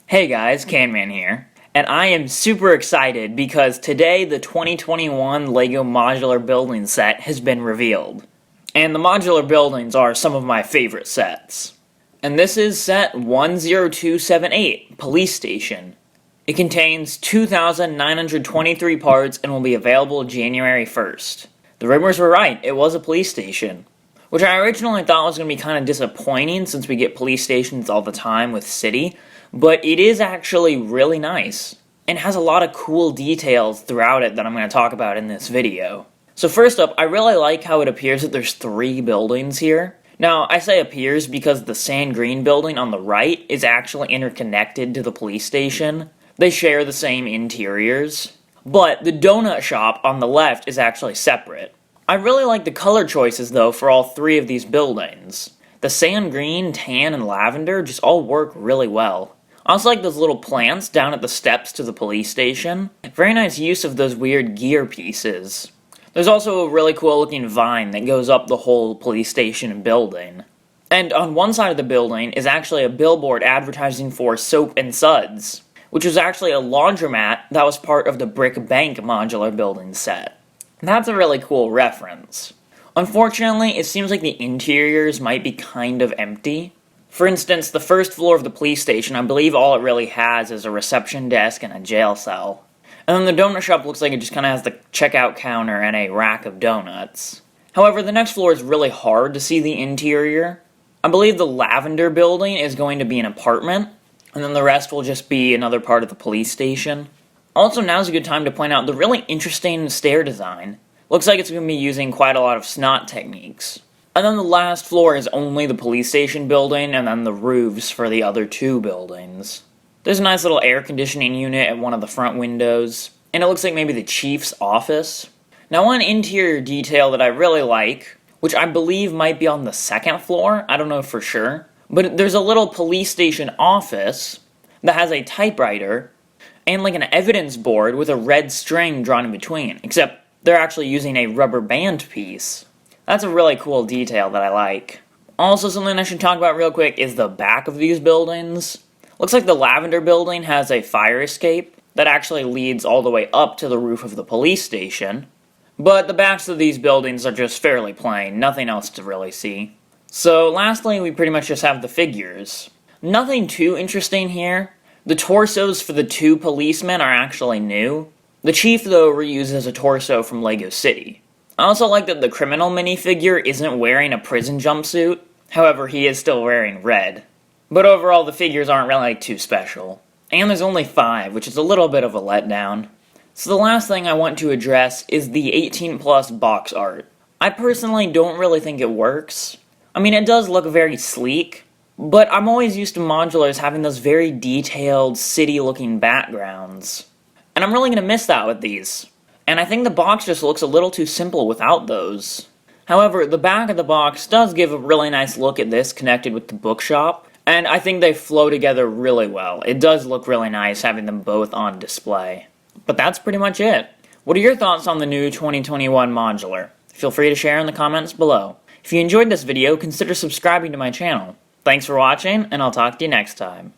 Hey guys, Canman here, and I am super excited because today the 2021 LEGO Modular Building Set has been revealed. And the modular buildings are some of my favorite sets. And this is set 10278, Police Station. It contains 2,923 parts and will be available January 1st. The rumors were right, it was a police station. Which I originally thought was going to be kind of disappointing since we get police stations all the time with City, but it is actually really nice, and has a lot of cool details throughout it that I'm going to talk about in this video. So first up, I really like how it appears that there's 3 buildings here. Now, I say appears because the sand green building on the right is actually interconnected to the police station. They share the same interiors, but the donut shop on the left is actually separate. I really like the color choices though for all 3 of these buildings. The sand green, tan, and lavender just all work really well. I also like those little plants down at the steps to the police station. Very nice use of those weird gear pieces. There's also a really cool looking vine that goes up the whole police station and building. And on one side of the building is actually a billboard advertising for Soap and Suds, which was actually a laundromat that was part of the Brick Bank modular building set. That's a really cool reference. Unfortunately, it seems like the interiors might be kind of empty. For instance, the first floor of the police station, I believe all it really has is a reception desk and a jail cell. And then the donut shop looks like it just kind of has the checkout counter and a rack of donuts. However, the next floor is really hard to see the interior. I believe the lavender building is going to be an apartment, and then the rest will just be another part of the police station. Also, now's a good time to point out the really interesting stair design. Looks like it's going to be using quite a lot of snot techniques. And then the last floor is only the police station building, and then the roofs for the other 2 buildings. There's a nice little air conditioning unit at one of the front windows, and it looks like maybe the chief's office. Now, one interior detail that I really like, which I believe might be on the 2nd floor, I don't know for sure, but there's a little police station office that has a typewriter and like an evidence board with a red string drawn in between, except they're actually using a rubber band piece. That's a really cool detail that I like. Also, something I should talk about real quick is the back of these buildings. Looks like the lavender building has a fire escape that actually leads all the way up to the roof of the police station. But the backs of these buildings are just fairly plain, nothing else to really see. So lastly, we pretty much just have the figures. Nothing too interesting here. The torsos for the 2 policemen are actually new. The chief, though, reuses a torso from LEGO City. I also like that the criminal minifigure isn't wearing a prison jumpsuit, however he is still wearing red. But overall the figures aren't really too special. And there's only 5, which is a little bit of a letdown. So the last thing I want to address is the 18+ box art. I personally don't really think it works. I mean, it does look very sleek, but I'm always used to modulars having those very detailed, city-looking backgrounds. And I'm really going to miss that with these. And I think the box just looks a little too simple without those. However, the back of the box does give a really nice look at this connected with the bookshop, and I think they flow together really well. It does look really nice having them both on display. But that's pretty much it. What are your thoughts on the new 2021 modular? Feel free to share in the comments below. If you enjoyed this video, consider subscribing to my channel. Thanks for watching, and I'll talk to you next time.